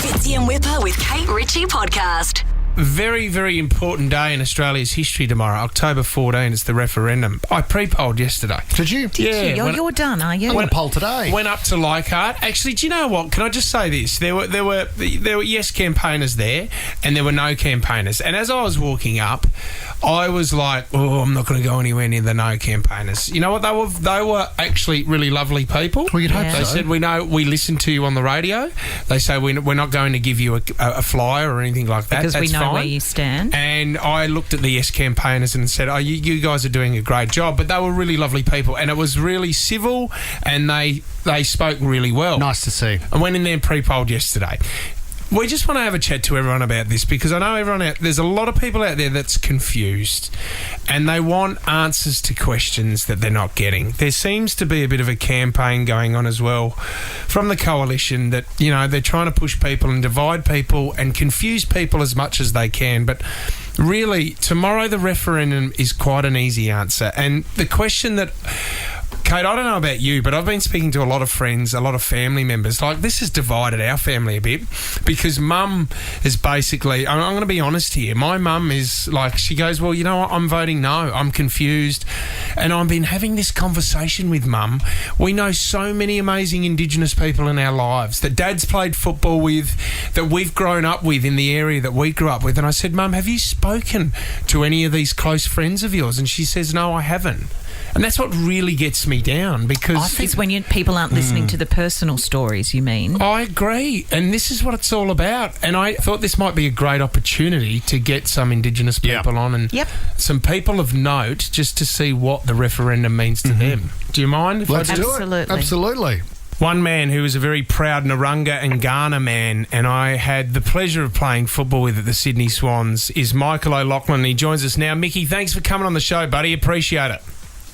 Fitzy and Wippa with Kate Ritchie podcast. Very, very important day in Australia's history tomorrow, October 14. It's the referendum. I pre-polled yesterday. Did you? Did you? You're done, are you? I went to poll today. Went up to Leichhardt. Actually, do you know what? Can I just say this? There were yes campaigners there, and there were no campaigners. And as I was walking up, I was like, oh, I'm not going to go anywhere near the no campaigners. You know what? They were actually really lovely people. Well, you'd hope They so. said, we listen to you on the radio. They say, we're not going to give you a flyer or anything like that. Because That's we know fine. where you stand. And I looked at the yes campaigners and said, you guys are doing a great job. But they were really lovely people, and it was really civil, and they spoke really well. Nice to see. I went in there and pre-polled yesterday. We just want to have a chat to everyone about this, because I know there's a lot of people out there that's confused, and they want answers to questions that they're not getting. There seems to be a bit of a campaign going on as well from the coalition that, they're trying to push people and divide people and confuse people as much as they can. But really, tomorrow the referendum is quite an easy answer. And the question that... Kate, I don't know about you, but I've been speaking to a lot of friends, a lot of family members. Like, this has divided our family a bit, because Mum is basically... I'm going to be honest here. My mum is like... She goes, well, you know what? I'm voting no. I'm confused. And I've been having this conversation with Mum. We know so many amazing Indigenous people in our lives that Dad's played football with, that we've grown up with in the area that we grew up with. And I said, Mum, have you spoken to any of these close friends of yours? And she says, no, I haven't. And that's what really gets me down, because... I think it's when people aren't listening to the personal stories, you mean? I agree. And this is what it's all about. And I thought this might be a great opportunity to get some Indigenous people on and some people of note, just to see what the referendum means to them. Do you mind? Let's do Absolutely. it. Absolutely. One man who was a very proud Narungga and Ghana man, and I had the pleasure of playing football with at the Sydney Swans, is Michael O'Loughlin. He joins us now. Mickey, thanks for coming on the show, buddy. Appreciate it.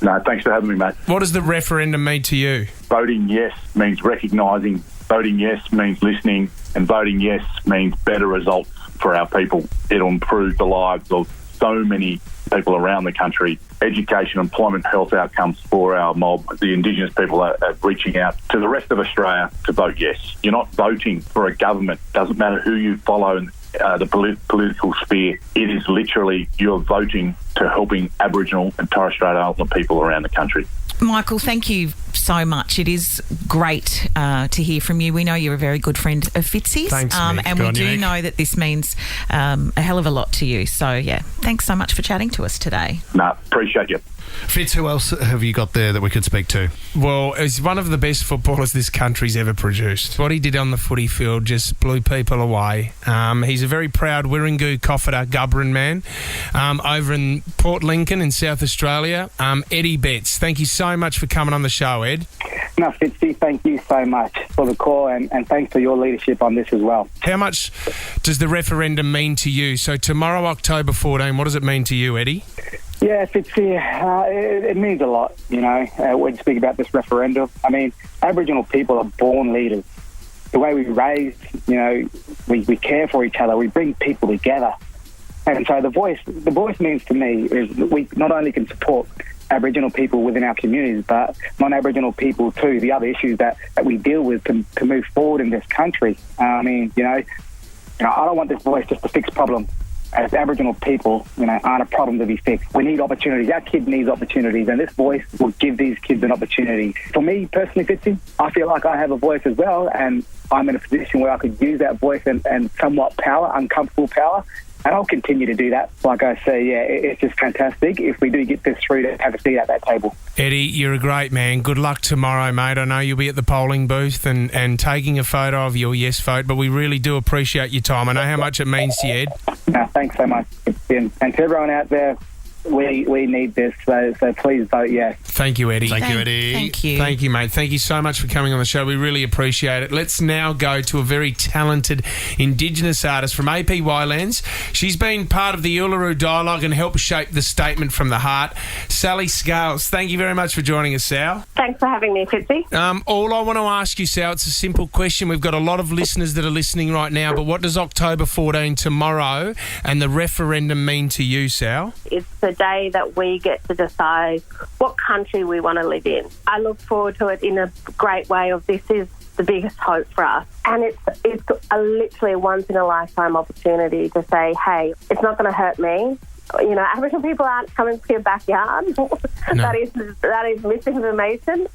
No, thanks for having me, mate. What does the referendum mean to you? Voting yes means recognising, voting yes means listening, and voting yes means better results for our people. It'll improve the lives of so many people around the country. Education, employment, health outcomes for our mob. The Indigenous people are reaching out to the rest of Australia to vote yes. You're not voting for a government. Doesn't matter who you follow in the political sphere. It is literally you're voting to helping Aboriginal and Torres Strait Islander people around the country. Michael, thank you so much. It is great to hear from you. We know you're a very good friend of Fitzy's. Thanks, Mick. And Good we on do you, Mick. know that this means a hell of a lot to you. So, yeah, thanks so much for chatting to us today. No, appreciate you. Fitz, who else have you got there that we could speak to? Well, he's one of the best footballers this country's ever produced. What he did on the footy field just blew people away. He's a very proud Wirringoo, Coffata, Gubrin man over in Port Lincoln in South Australia. Eddie Betts, thank you so much for coming on the show, Ed. No, Fitzy, thank you so much for the call and thanks for your leadership on this as well. How much does the referendum mean to you? So tomorrow, October 14, what does it mean to you, Eddie? Yeah, Fitzy, it means a lot, when you speak about this referendum. I mean, Aboriginal people are born leaders. The way we raise, we care for each other, we bring people together. And so the voice means to me is that we not only can support Aboriginal people within our communities, but non-Aboriginal people too, the other issues that we deal with to move forward in this country. I don't want this voice just to fix problems. As Aboriginal people, aren't a problem to be fixed. We need opportunities. Our kid needs opportunities, and this voice will give these kids an opportunity. For me, personally, Fitzy, I feel like I have a voice as well, and I'm in a position where I could use that voice and somewhat power, uncomfortable power, and I'll continue to do that. Like I say, it's just fantastic if we do get this through to have a seat at that table. Eddie, you're a great man. Good luck tomorrow, mate. I know you'll be at the polling booth and taking a photo of your yes vote, but we really do appreciate your time. I know how much it means to you, Ed. No, thanks so much. And to everyone out there, we need this, so please vote yes. Thank you, Eddie. Thank you, Eddie. Thank you. Thank you, mate. Thank you so much for coming on the show. We really appreciate it. Let's now go to a very talented Indigenous artist from APY Lands. She's been part of the Uluru Dialogue and helped shape the statement from the heart. Sally Scales, thank you very much for joining us, Sal. Thanks for having me, Fitzy. All I want to ask you, Sal, it's a simple question. We've got a lot of listeners that are listening right now, but what does October 14 tomorrow and the referendum mean to you, Sal? It's the day that we get to decide what country we want to live in. I look forward to it in a great way of this is the biggest hope for us. And it's literally a once-in-a-lifetime opportunity to say, hey, it's not going to hurt me. You know, Aboriginal people aren't coming to your backyard. No. That is misinformation.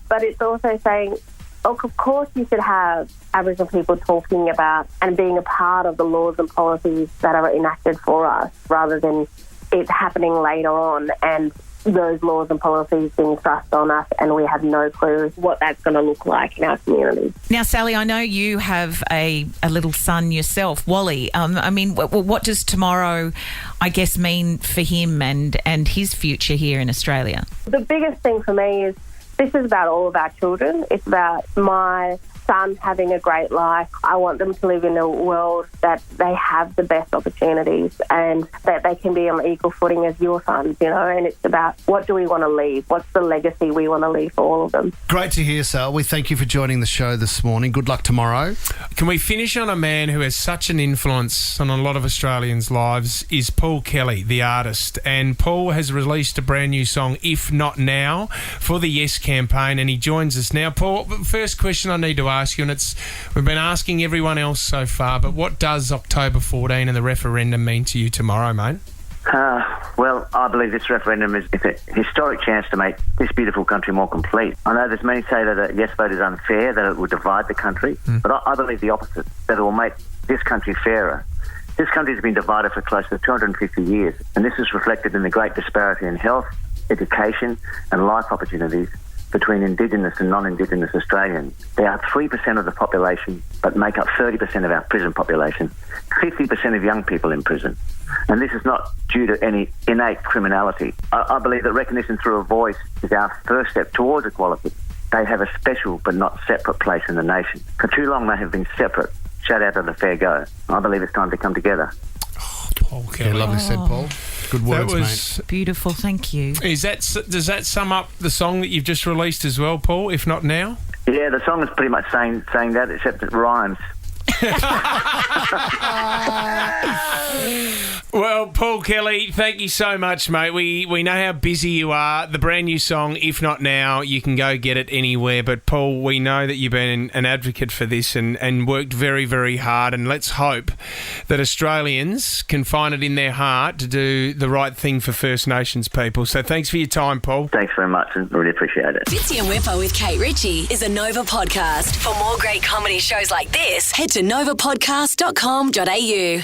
But it's also saying, of course you should have Aboriginal people talking about and being a part of the laws and policies that are enacted for us, rather than it happening later on and those laws and policies being thrust on us and we have no clue what that's going to look like in our community. Now, Sally, I know you have a little son yourself, Wally. I mean, what does tomorrow, I guess, mean for him and his future here in Australia? The biggest thing for me is this is about all of our children. It's about my son having a great life. I want them to live in a world that they have the best opportunities and that they can be on equal footing as your sons, you know, and it's about what do we want to leave? What's the legacy we want to leave for all of them? Great to hear, Sal. We thank you for joining the show this morning. Good luck tomorrow. Can we finish on a man who has such an influence on a lot of Australians' lives is Paul Kelly, the artist. And Paul has released a brand new song, If Not Now, for the Yes campaign, and he joins us now. Paul, first question I need to ask you, and we've been asking everyone else so far, but what does October 14 and the referendum mean to you tomorrow, mate? Well, I believe this referendum is a historic chance to make this beautiful country more complete. I know there's many say that a yes vote is unfair, that it will divide the country, but I believe the opposite, that it will make this country fairer. This country has been divided for close to 250 years, and this is reflected in the great disparity in health, education and life opportunities between Indigenous and non-Indigenous Australians. They are 3% of the population, but make up 30% of our prison population, 50% of young people in prison. And this is not due to any innate criminality. I believe that recognition through a voice is our first step towards equality. They have a special but not separate place in the nation. For too long they have been separate, shut out of the fair go. I believe it's time to come together. Paul Kelly. Yeah, lovely said, Paul. Good words, That was mate. Beautiful, thank you. Does that sum up the song that you've just released as well, Paul? If not now. Yeah, the song is pretty much saying that, except it rhymes. Well, Paul Kelly, thank you so much, mate. We know how busy you are. The brand new song, If Not Now, you can go get it anywhere. But, Paul, we know that you've been an advocate for this and worked very, very hard. And let's hope that Australians can find it in their heart to do the right thing for First Nations people. So thanks for your time, Paul. Thanks very much, and really appreciate it. Fitzy and Wippa with Kate Ritchie is a Nova podcast. For more great comedy shows like this, head to novapodcast.com.au.